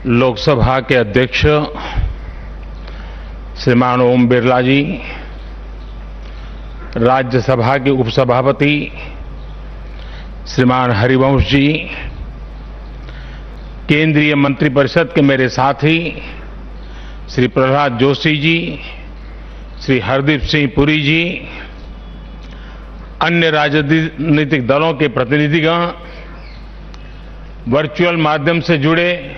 लोकसभा के अध्यक्ष श्रीमान ओम बिरला जी, राज्यसभा के उपसभापति श्रीमान हरिवंश जी, केंद्रीय मंत्रिपरिषद के मेरे साथी श्री प्रहलाद जोशी जी, श्री हरदीप सिंह पुरी जी, अन्य राजनीतिक दलों के प्रतिनिधिगण, वर्चुअल माध्यम से जुड़े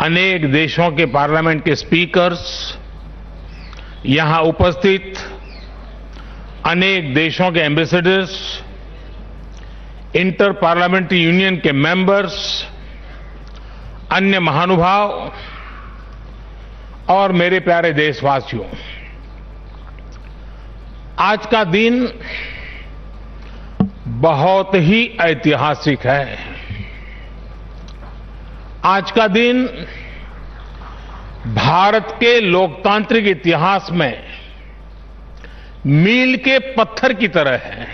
अनेक देशों के पार्लियामेंट के स्पीकर्स, यहां उपस्थित अनेक देशों के एम्बेसडर्स, इंटर पार्लियामेंट्री यूनियन के मेंबर्स, अन्य महानुभाव और मेरे प्यारे देशवासियों, आज का दिन बहुत ही ऐतिहासिक है। आज का दिन भारत के लोकतांत्रिक इतिहास में मील के पत्थर की तरह है।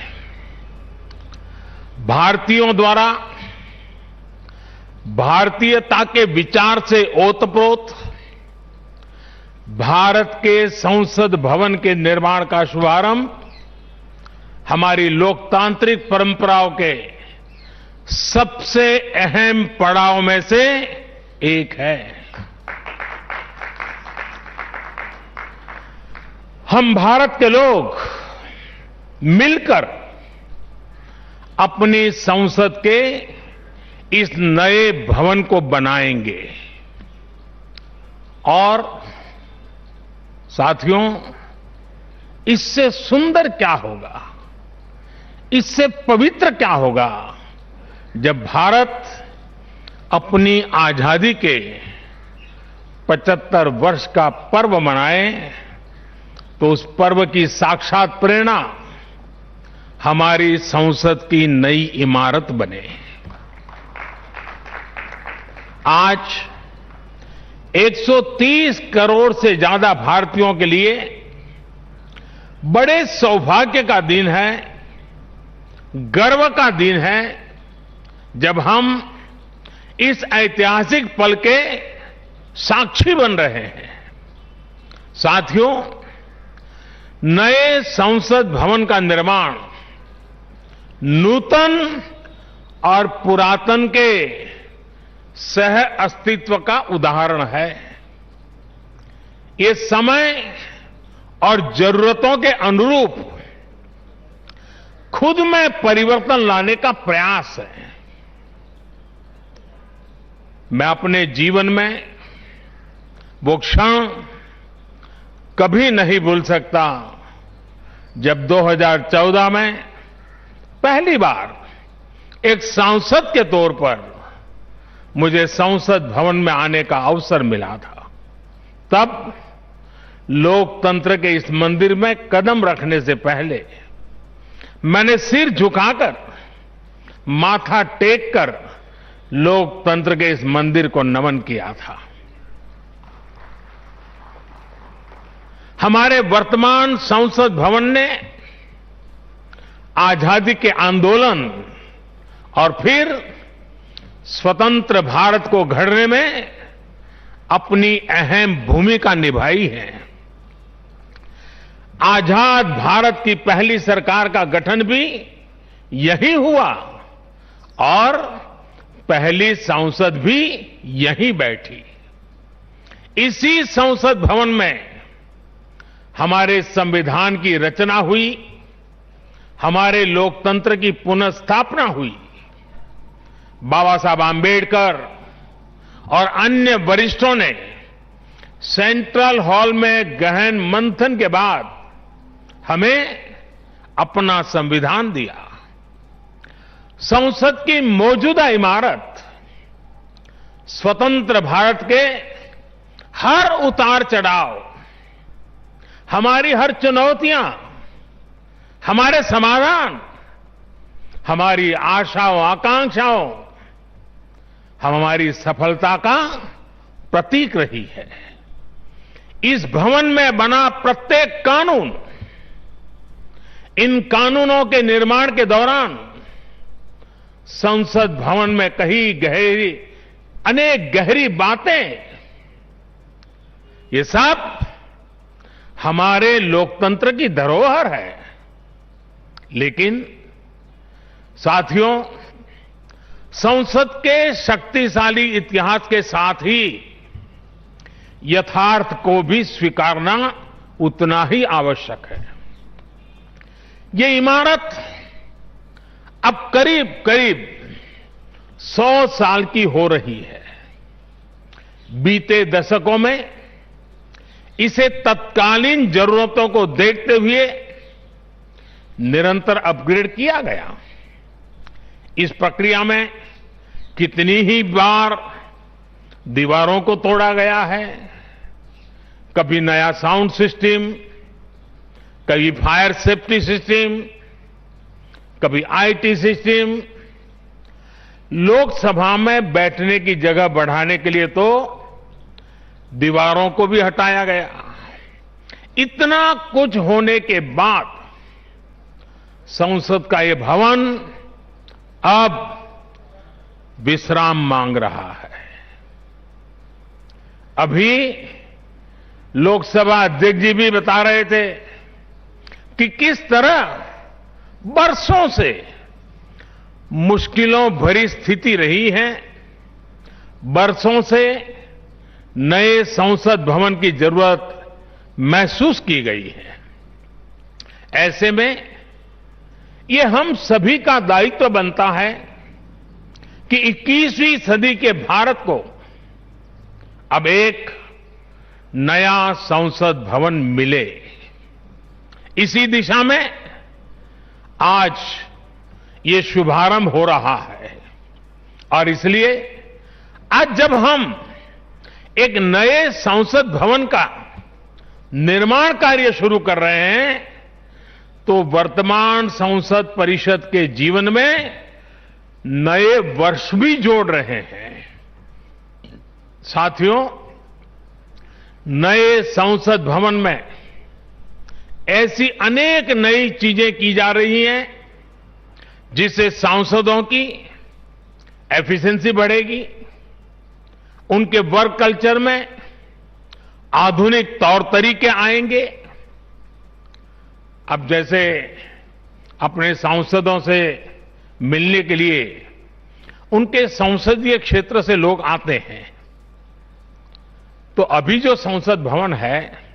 भारतीयों द्वारा भारतीयता के विचार से ओतप्रोत भारत के संसद भवन के निर्माण का शुभारंभ हमारी लोकतांत्रिक परंपराओं के सबसे अहम पड़ाव में से एक है। हम भारत के लोग मिलकर अपनी संसद के इस नए भवन को बनाएंगे और साथियों, इससे सुंदर क्या होगा, इससे पवित्र क्या होगा जब भारत अपनी आजादी के 75 वर्ष का पर्व मनाए तो उस पर्व की साक्षात प्रेरणा हमारी संसद की नई इमारत बने। आज 130 करोड़ से ज्यादा भारतीयों के लिए बड़े सौभाग्य का दिन है, गर्व का दिन है, जब हम इस ऐतिहासिक पल के साक्षी बन रहे हैं। साथियों, नए संसद भवन का निर्माण नूतन और पुरातन के सह अस्तित्व का उदाहरण है। ये समय और जरूरतों के अनुरूप खुद में परिवर्तन लाने का प्रयास है। मैं अपने जीवन में वो क्षण कभी नहीं भूल सकता जब 2014 में पहली बार एक सांसद के तौर पर मुझे संसद भवन में आने का अवसर मिला था। तब लोकतंत्र के इस मंदिर में कदम रखने से पहले मैंने सिर झुकाकर, माथा टेककर लोकतंत्र के इस मंदिर को नमन किया था। हमारे वर्तमान संसद भवन ने आजादी के आंदोलन और फिर स्वतंत्र भारत को गढ़ने में अपनी अहम भूमिका निभाई है। आजाद भारत की पहली सरकार का गठन भी यही हुआ और पहली संसद भी यहीं बैठी। इसी संसद भवन में हमारे संविधान की रचना हुई, हमारे लोकतंत्र की पुनर्स्थापना हुई। बाबा साहब आंबेडकर और अन्य वरिष्ठों ने सेंट्रल हॉल में गहन मंथन के बाद हमें अपना संविधान दिया। संसद की मौजूदा इमारत स्वतंत्र भारत के हर उतार चढ़ाव, हमारी हर चुनौतियां, हमारे समाधान, हमारी आशाओं आकांक्षाओं, हमारी सफलता का प्रतीक रही है। इस भवन में बना प्रत्येक कानून, इन कानूनों के निर्माण के दौरान संसद भवन में कहीं गहरी अनेक गहरी बातें, ये सब हमारे लोकतंत्र की धरोहर है। लेकिन साथियों, संसद के शक्तिशाली इतिहास के साथ ही यथार्थ को भी स्वीकारना उतना ही आवश्यक है। ये इमारत अब करीब करीब 100 साल की हो रही है। बीते दशकों में इसे तत्कालीन जरूरतों को देखते हुए निरंतर अपग्रेड किया गया। इस प्रक्रिया में कितनी ही बार दीवारों को तोड़ा गया है, कभी नया साउंड सिस्टम, कभी फायर सेफ्टी सिस्टम, कभी आईटी सिस्टम, लोकसभा में बैठने की जगह बढ़ाने के लिए तो दीवारों को भी हटाया गया। इतना कुछ होने के बाद संसद का ये भवन अब विश्राम मांग रहा है। अभी लोकसभा अध्यक्ष जी भी बता रहे थे कि किस तरह बरसों से मुश्किलों भरी स्थिति रही है। बरसों से नए संसद भवन की जरूरत महसूस की गई है। ऐसे में ये हम सभी का दायित्व बनता है कि 21वीं सदी के भारत को अब एक नया संसद भवन मिले। इसी दिशा में आज ये शुभारंभ हो रहा है और इसलिए आज जब हम एक नए संसद भवन का निर्माण कार्य शुरू कर रहे हैं तो वर्तमान संसद परिषद के जीवन में नए वर्ष भी जोड़ रहे हैं। साथियों, नए संसद भवन में ऐसी अनेक नई चीजें की जा रही हैं जिससे सांसदों की एफिशिएंसी बढ़ेगी, उनके वर्क कल्चर में आधुनिक तौर तरीके आएंगे। अब जैसे अपने सांसदों से मिलने के लिए उनके संसदीय क्षेत्र से लोग आते हैं, तो अभी जो संसद भवन है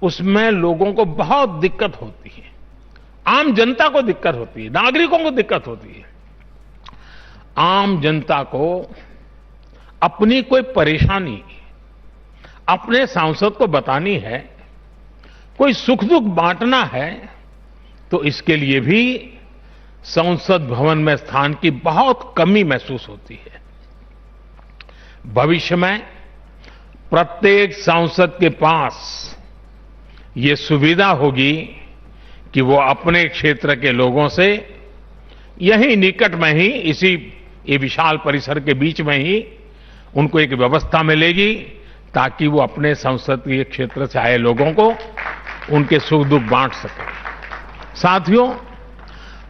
उसमें लोगों को बहुत दिक्कत होती है। आम जनता को दिक्कत होती है, नागरिकों को दिक्कत होती है। आम जनता को अपनी कोई परेशानी अपने सांसद को बतानी है, कोई सुख दुख बांटना है, तो इसके लिए भी संसद भवन में स्थान की बहुत कमी महसूस होती है। भविष्य में प्रत्येक सांसद के पास ये सुविधा होगी कि वो अपने क्षेत्र के लोगों से यही निकट में ही, इसी ये विशाल परिसर के बीच में ही उनको एक व्यवस्था मिलेगी ताकि वो अपने संसदीय क्षेत्र से आए लोगों को उनके सुख दुख बांट सके। साथियों,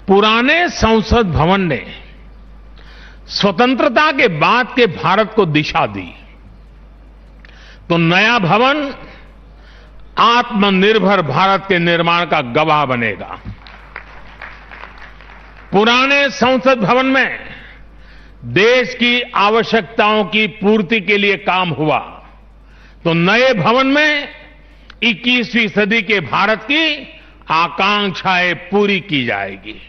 पुराने संसद भवन ने स्वतंत्रता के बाद के भारत को दिशा दी, तो नया भवन आत्मनिर्भर भारत के निर्माण का गवाह बनेगा। पुराने संसद भवन में देश की आवश्यकताओं की पूर्ति के लिए काम हुआ, तो नए भवन में 21वीं सदी के भारत की आकांक्षाएं पूरी की जाएगी।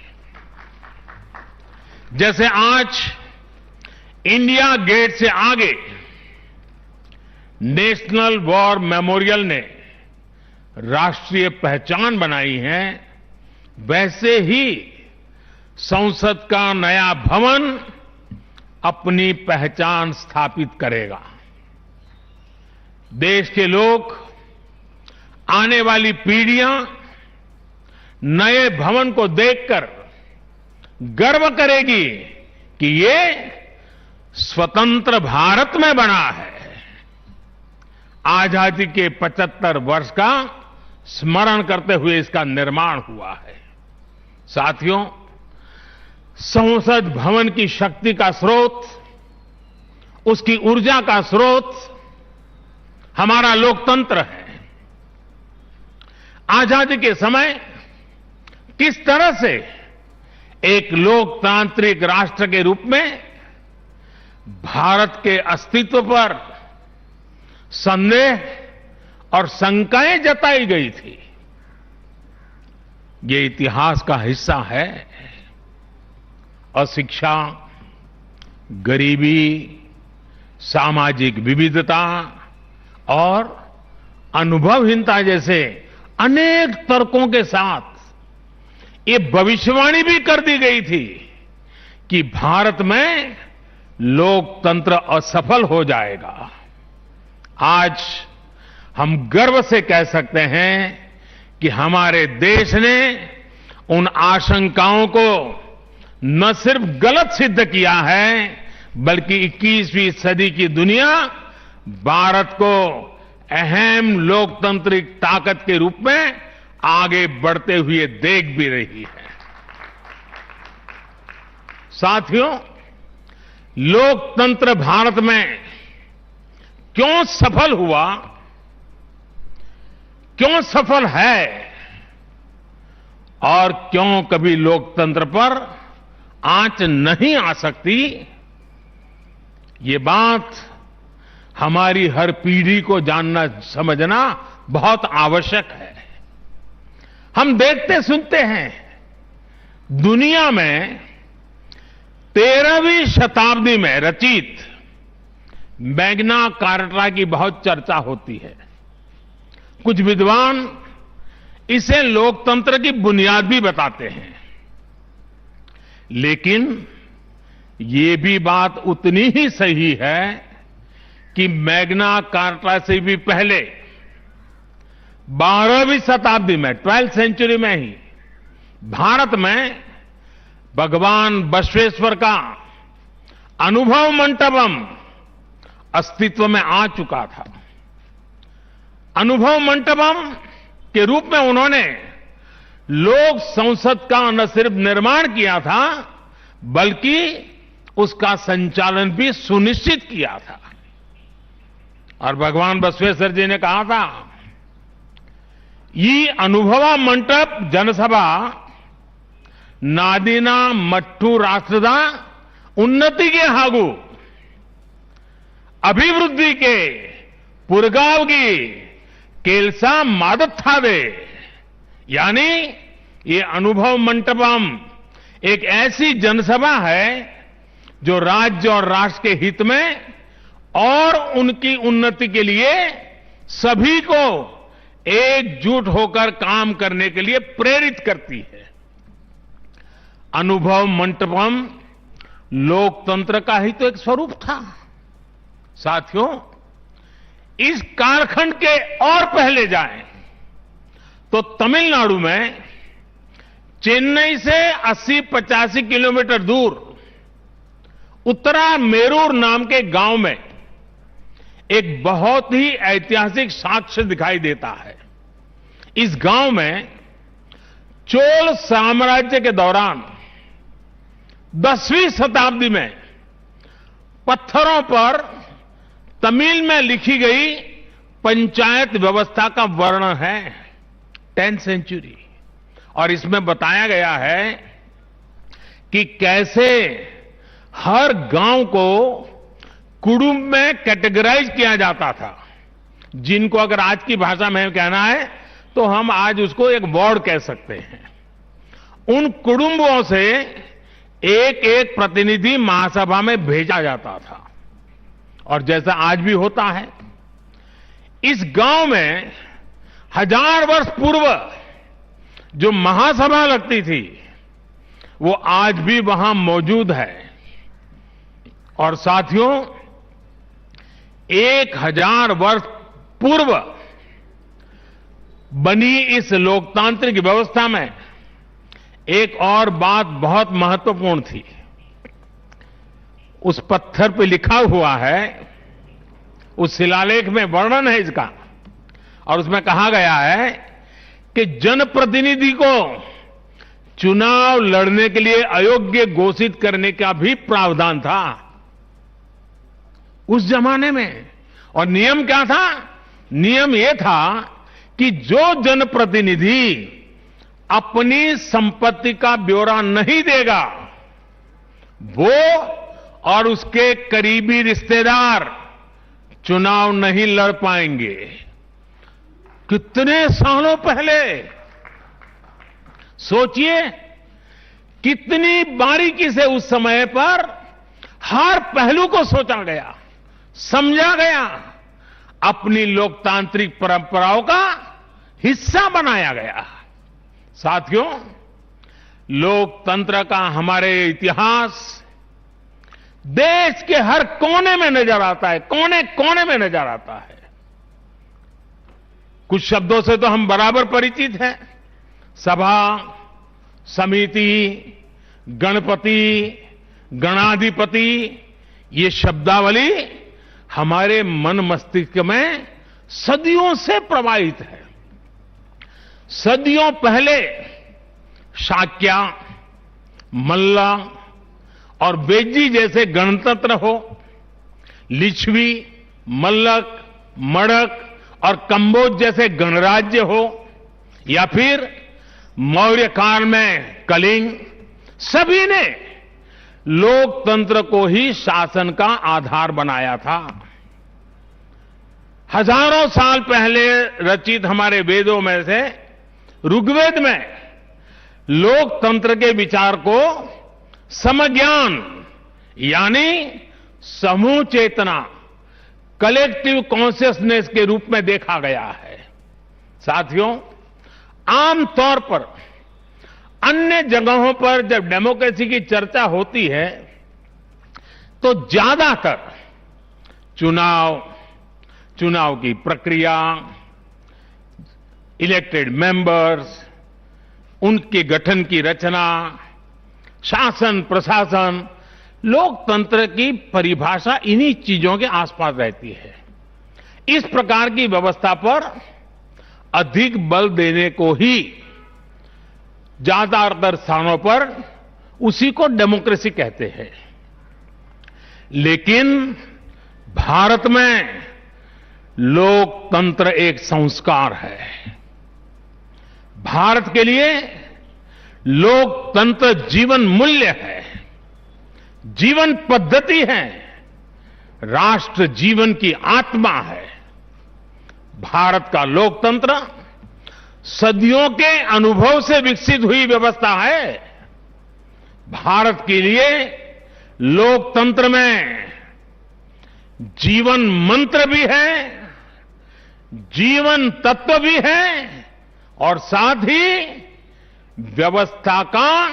जैसे आज इंडिया गेट से आगे नेशनल वॉर मेमोरियल ने राष्ट्रीय पहचान बनाई है, वैसे ही संसद का नया भवन अपनी पहचान स्थापित करेगा। देश के लोग, आने वाली पीढ़ियां नए भवन को देखकर गर्व करेगी कि ये स्वतंत्र भारत में बना है। आजादी के 75 वर्ष का स्मरण करते हुए इसका निर्माण हुआ है। साथियों, संसद भवन की शक्ति का स्रोत उसकी ऊर्जा का स्रोत हमारा लोकतंत्र है। आजादी के समय किस तरह से एक लोकतांत्रिक राष्ट्र के रूप में भारत के अस्तित्व पर संदेह और शंकाएं जताई गई थी, ये इतिहास का हिस्सा है। अशिक्षा, गरीबी, सामाजिक विविधता और अनुभवहीनता जैसे अनेक तर्कों के साथ ये भविष्यवाणी भी कर दी गई थी कि भारत में लोकतंत्र असफल हो जाएगा। आज हम गर्व से कह सकते हैं कि हमारे देश ने उन आशंकाओं को न सिर्फ गलत सिद्ध किया है, बल्कि 21वीं सदी की दुनिया भारत को अहम लोकतांत्रिक ताकत के रूप में आगे बढ़ते हुए देख भी रही है। साथियों, लोकतंत्र भारत में क्यों सफल हुआ, क्यों सफल है और क्यों कभी लोकतंत्र पर आंच नहीं आ सकती, ये बात हमारी हर पीढ़ी को जानना समझना बहुत आवश्यक है। हम देखते सुनते हैं दुनिया में 13वीं शताब्दी में रचित मैग्ना कार्टा की बहुत चर्चा होती है। कुछ विद्वान इसे लोकतंत्र की बुनियाद भी बताते हैं, लेकिन ये भी बात उतनी ही सही है कि मैग्ना कार्टा से भी पहले 12वीं शताब्दी में 12th सेंचुरी में ही भारत में भगवान बसवेश्वर का अनुभव मंटपम अस्तित्व में आ चुका था। अनुभव मंटपम के रूप में उन्होंने लोक संसद का न सिर्फ निर्माण किया था, बल्कि उसका संचालन भी सुनिश्चित किया था। और भगवान बसवेश्वर जी ने कहा था, ये अनुभव मंटप जनसभा नादिना मट्टू राष्ट्रदा उन्नति के हागु अभिवृद्धि के पुरगावगी केलसा मादत थावे। यानी ये अनुभव मंटपम एक ऐसी जनसभा है जो राज्य और राष्ट्र के हित में और उनकी उन्नति के लिए सभी को एकजुट होकर काम करने के लिए प्रेरित करती है। अनुभव मंटपम लोकतंत्र का ही तो एक स्वरूप था। साथियों, इस कालखंड के और पहले जाएं तो तमिलनाडु में चेन्नई से 80-85 किलोमीटर दूर उत्तरा मेरूर नाम के गांव में एक बहुत ही ऐतिहासिक साक्ष्य दिखाई देता है। इस गांव में चोल साम्राज्य के दौरान 10वीं शताब्दी में पत्थरों पर तमिल में लिखी गई पंचायत व्यवस्था का वर्णन है, 10th सेंचुरी। और इसमें बताया गया है कि कैसे हर गांव को कुटुंब में कैटेगराइज किया जाता था, जिनको अगर आज की भाषा में कहना है तो हम आज उसको एक वार्ड कह सकते हैं। उन कुटुंबों से एक एक प्रतिनिधि महासभा में भेजा जाता था। और जैसा आज भी होता है, इस गांव में 1000 वर्ष पूर्व जो महासभा लगती थी वो आज भी वहां मौजूद है। और साथियों, 1000 वर्ष पूर्व बनी इस लोकतांत्रिक व्यवस्था में एक और बात बहुत महत्वपूर्ण थी। उस पत्थर पे लिखा हुआ है, उस शिलालेख में वर्णन है इसका, और उसमें कहा गया है कि जनप्रतिनिधि को चुनाव लड़ने के लिए अयोग्य घोषित करने का भी प्रावधान था। उस जमाने में। और नियम क्या था? नियम यह था कि जो जनप्रतिनिधि अपनी संपत्ति का ब्यौरा नहीं देगा, वो और उसके करीबी रिश्तेदार चुनाव नहीं लड़ पाएंगे। कितने सालों पहले सोचिए, कितनी बारीकी से उस समय पर हर पहलू को सोचा गया, समझा गया, अपनी लोकतांत्रिक परंपराओं का हिस्सा बनाया गया। साथियों, लोकतंत्र का हमारे इतिहास देश के हर कोने में नजर आता है, कोने कोने में नजर आता है। कुछ शब्दों से तो हम बराबर परिचित हैं। सभा, समिति, गणपति, गणाधिपति, ये शब्दावली हमारे मन मस्तिष्क में सदियों से प्रवाहित है। सदियों पहले शाक्य, मल्ल और बेज्जी जैसे गणतंत्र हो, लिच्छवी, मल्लक, मड़क और कंबोज जैसे गणराज्य हो, या फिर मौर्य काल में कलिंग, सभी ने लोकतंत्र को ही शासन का आधार बनाया था। हजारों साल पहले रचित हमारे वेदों में से ऋग्वेद में लोकतंत्र के विचार को समज्ञान यानी समूह चेतना, कलेक्टिव कॉन्शियसनेस के रूप में देखा गया है। साथियों, आमतौर पर अन्य जगहों पर जब डेमोक्रेसी की चर्चा होती है तो ज्यादातर चुनाव की प्रक्रिया, इलेक्टेड मेंबर्स, उनके गठन की रचना, शासन प्रशासन, लोकतंत्र की परिभाषा इन्हीं चीजों के आसपास रहती है। इस प्रकार की व्यवस्था पर अधिक बल देने को ही ज्यादातर स्थानों पर उसी को डेमोक्रेसी कहते हैं। लेकिन भारत में लोकतंत्र एक संस्कार है। भारत के लिए लोकतंत्र जीवन मूल्य है, जीवन पद्धति है, राष्ट्र जीवन की आत्मा है। भारत का लोकतंत्र सदियों के अनुभव से विकसित हुई व्यवस्था है। भारत के लिए लोकतंत्र में जीवन मंत्र भी है, जीवन तत्व भी है और साथ ही व्यवस्था का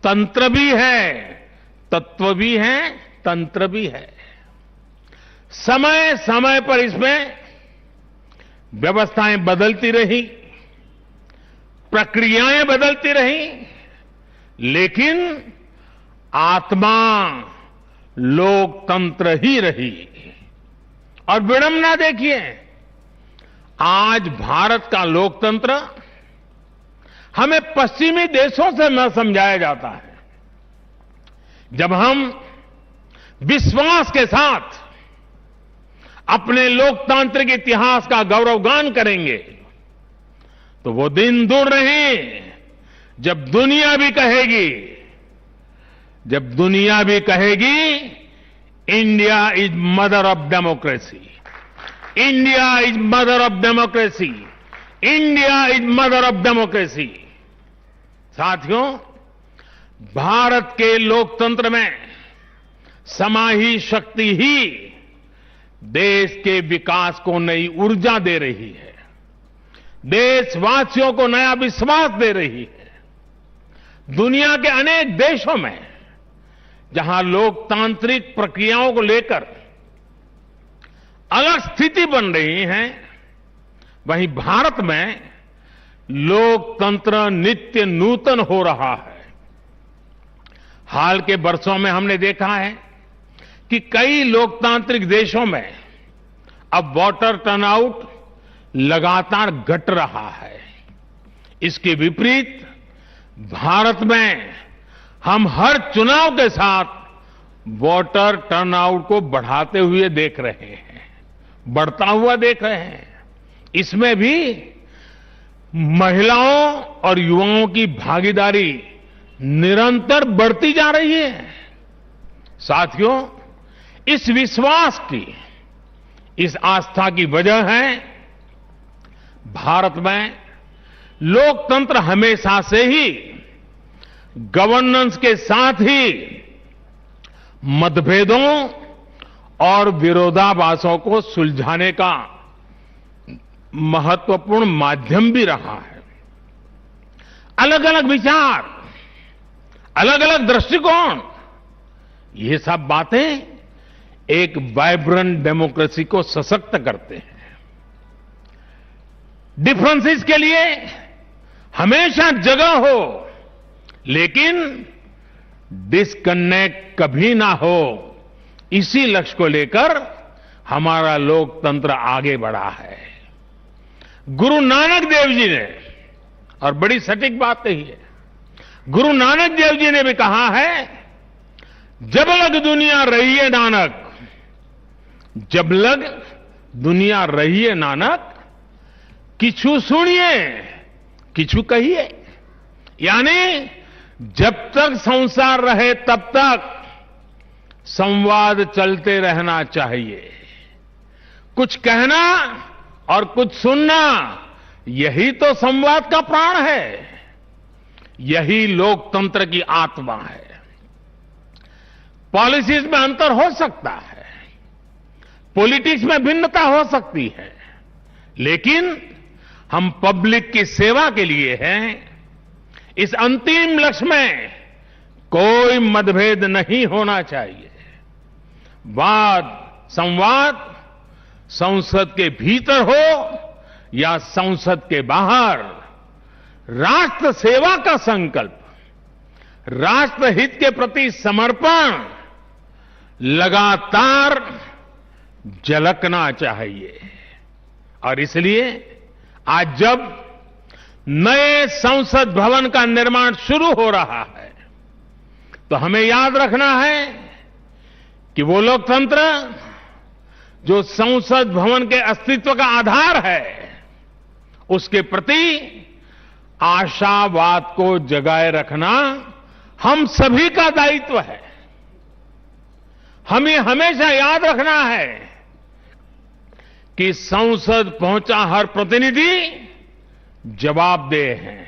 तंत्र भी है, तत्व भी है, तंत्र भी है। समय समय पर इसमें व्यवस्थाएं बदलती रही, प्रक्रियाएं बदलती रही, लेकिन आत्मा लोकतंत्र ही रही। और विडंबना देखिए, आज भारत का लोकतंत्र हमें पश्चिमी देशों से न समझाया जाता है। जब हम विश्वास के साथ अपने लोकतांत्रिक इतिहास का गौरवगान करेंगे तो वो दिन दूर नहीं जब दुनिया भी कहेगी India is mother of democracy, India is mother of democracy, India is mother of democracy. साथियों, भारत के लोकतंत्र में समाही शक्ति ही देश के विकास को नई ऊर्जा दे रही है, देशवासियों को नया विश्वास दे रही है। दुनिया के अनेक देशों में जहां लोकतांत्रिक प्रक्रियाओं को लेकर अलग स्थिति बन रही है, वहीं भारत में लोकतंत्र नित्य नूतन हो रहा है। हाल के वर्षों में हमने देखा है कि कई लोकतांत्रिक देशों में अब वोटर टर्नआउट लगातार घट रहा है। इसके विपरीत भारत में हम हर चुनाव के साथ वोटर टर्नआउट को बढ़ाते हुए देख रहे हैं, बढ़ता हुआ देख रहे हैं। इसमें भी महिलाओं और युवाओं की भागीदारी निरंतर बढ़ती जा रही है। साथियों, इस विश्वास की, इस आस्था की वजह है भारत में लोकतंत्र हमेशा से ही गवर्नेंस के साथ ही मतभेदों और विरोधाभासों को सुलझाने का महत्वपूर्ण माध्यम भी रहा है। अलग अलग विचार, अलग अलग दृष्टिकोण, ये सब बातें एक वाइब्रेंट डेमोक्रेसी को सशक्त करते हैं। डिफरेंसेस के लिए हमेशा जगह हो, लेकिन डिस्कनेक्ट कभी ना हो, इसी लक्ष्य को लेकर हमारा लोकतंत्र आगे बढ़ा है। गुरु नानक देव जी ने, और बड़ी सटीक बात कही है, गुरु नानक देव जी ने भी कहा है, जब लग दुनिया रही है नानक, जब लग दुनिया रही है नानक, किछु सुनिए किछु कहिए। यानी जब तक संसार रहे तब तक संवाद चलते रहना चाहिए। कुछ कहना और कुछ सुनना, यही तो संवाद का प्राण है, यही लोकतंत्र की आत्मा है। पॉलिसीज में अंतर हो सकता है, पॉलिटिक्स में भिन्नता हो सकती है, लेकिन हम पब्लिक की सेवा के लिए हैं। इस अंतिम लक्ष्य में कोई मतभेद नहीं होना चाहिए। वाद संवाद संसद के भीतर हो या संसद के बाहर, राष्ट्र सेवा का संकल्प, राष्ट्रहित के प्रति समर्पण लगातार झलकना चाहिए। और इसलिए आज जब नए संसद भवन का निर्माण शुरू हो रहा है, तो हमें याद रखना है कि वो लोकतंत्र जो संसद भवन के अस्तित्व का आधार है, उसके प्रति आशावाद को जगाए रखना हम सभी का दायित्व है। हमें हमेशा याद रखना है कि संसद पहुंचा हर प्रतिनिधि जवाबदेह है।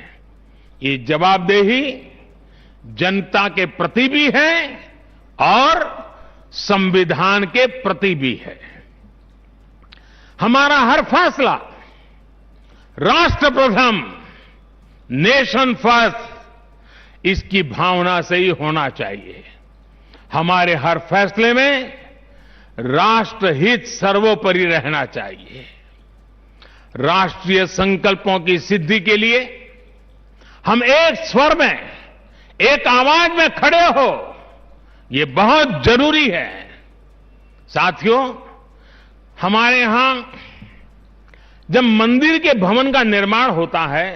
ये जवाबदेही जनता के प्रति भी है और संविधान के प्रति भी है। हमारा हर फैसला राष्ट्र प्रथम, नेशन फर्स्ट, इसकी भावना से ही होना चाहिए। हमारे हर फैसले में राष्ट्रहित सर्वोपरि रहना चाहिए। राष्ट्रीय संकल्पों की सिद्धि के लिए हम एक स्वर में, एक आवाज में खड़े हो, ये बहुत जरूरी है। साथियों, हमारे यहां जब मंदिर के भवन का निर्माण होता है,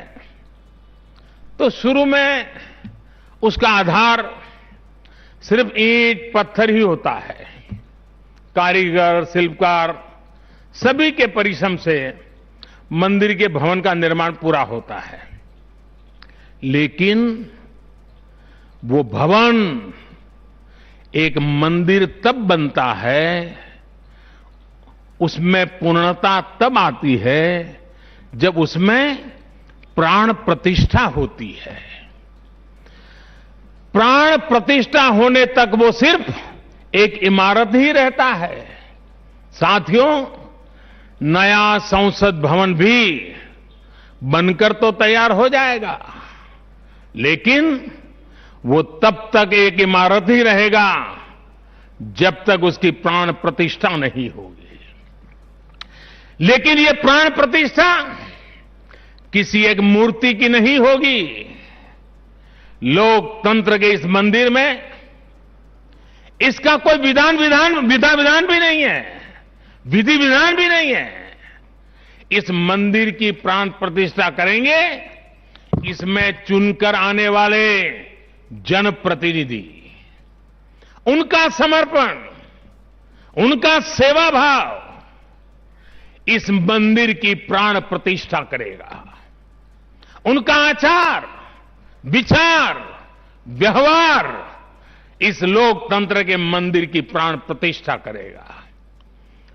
तो शुरू में उसका आधार सिर्फ ईंट पत्थर ही होता है। कारीगर, शिल्पकार सभी के परिश्रम से मंदिर के भवन का निर्माण पूरा होता है। लेकिन वो भवन एक मंदिर तब बनता है, उसमें पूर्णता तब आती है जब उसमें प्राण प्रतिष्ठा होती है। प्राण प्रतिष्ठा होने तक वो सिर्फ एक इमारत ही रहता है। साथियों, नया संसद भवन भी बनकर तो तैयार हो जाएगा, लेकिन वो तब तक एक इमारत ही रहेगा जब तक उसकी प्राण प्रतिष्ठा नहीं होगी। लेकिन ये प्राण प्रतिष्ठा किसी एक मूर्ति की नहीं होगी। लोकतंत्र के इस मंदिर में इसका कोई विधान भी नहीं है, विधि विधान भी नहीं है। इस मंदिर की प्राण प्रतिष्ठा करेंगे इसमें चुनकर आने वाले जनप्रतिनिधि। उनका समर्पण, उनका सेवा भाव इस मंदिर की प्राण प्रतिष्ठा करेगा। उनका आचार, विचार, व्यवहार इस लोकतंत्र के मंदिर की प्राण प्रतिष्ठा करेगा।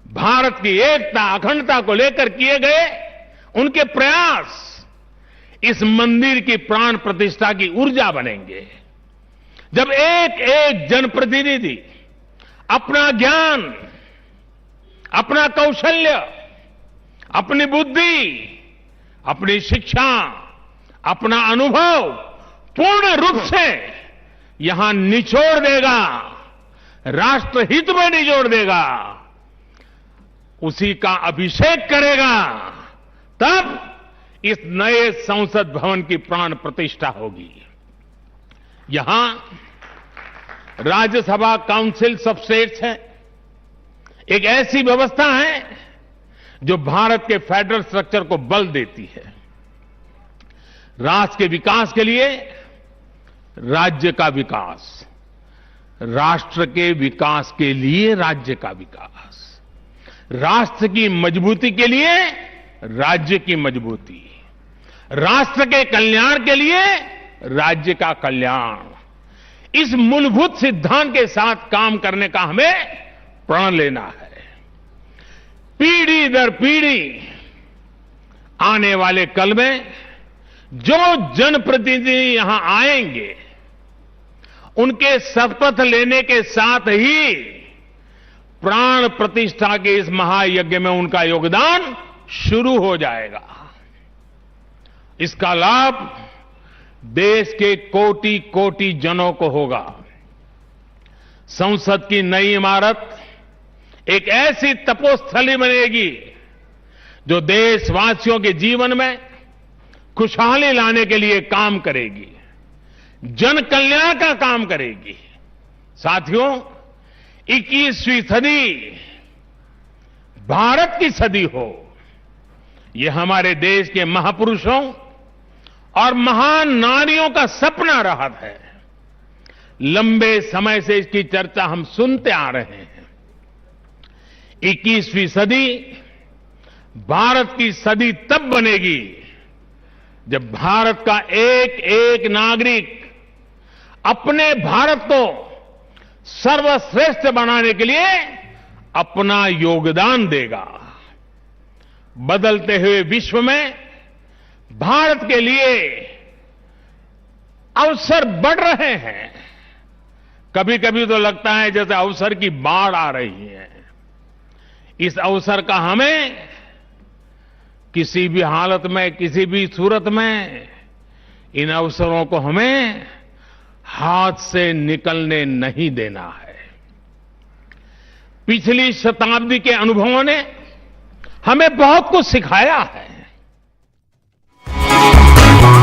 भारत की एकता, अखंडता को लेकर किए गए उनके प्रयास इस मंदिर की प्राण प्रतिष्ठा की ऊर्जा बनेंगे। जब एक एक जनप्रतिनिधि अपना ज्ञान, अपना कौशल्य, अपनी बुद्धि, अपनी शिक्षा, अपना अनुभव पूर्ण रूप से यहां निचोड़ देगा, राष्ट्रहित में निचोड़ देगा, उसी का अभिषेक करेगा, तब इस नए संसद भवन की प्राण प्रतिष्ठा होगी। यहां राज्यसभा काउंसिल ऑफ स्टेट्स है, एक ऐसी व्यवस्था है जो भारत के फेडरल स्ट्रक्चर को बल देती है। राष्ट्र के विकास के लिए राज्य का विकास, राष्ट्र के विकास के लिए राज्य का विकास, राष्ट्र की मजबूती के लिए राज्य की मजबूती, राष्ट्र के कल्याण के लिए राज्य का कल्याण, इस मूलभूत सिद्धांत के साथ काम करने का हमें प्रण लेना है। पीढ़ी दर पीढ़ी आने वाले कल में जो जनप्रतिनिधि यहां आएंगे, उनके शपथ लेने के साथ ही प्राण प्रतिष्ठा के इस महायज्ञ में उनका योगदान शुरू हो जाएगा। इसका लाभ देश के कोटि कोटि जनों को होगा। संसद की नई इमारत एक ऐसी तपोस्थली बनेगी जो देशवासियों के जीवन में खुशहाली लाने के लिए काम करेगी, जन कल्याण का काम करेगी। साथियों, 21वीं सदी भारत की सदी हो, यह हमारे देश के महापुरुषों और महान नारियों का सपना रहा है। लंबे समय से इसकी चर्चा हम सुनते आ रहे हैं। 21वीं सदी भारत की सदी तब बनेगी जब भारत का एक एक नागरिक अपने भारत को सर्वश्रेष्ठ बनाने के लिए अपना योगदान देगा। बदलते हुए विश्व में भारत के लिए अवसर बढ़ रहे हैं। कभी कभी तो लगता है जैसे अवसर की बाढ़ आ रही है। इस अवसर का हमें किसी भी हालत में, किसी भी सूरत में इन अवसरों को हमें हाथ से निकलने नहीं देना है। पिछली शताब्दी के अनुभवों ने हमें बहुत कुछ सिखाया है।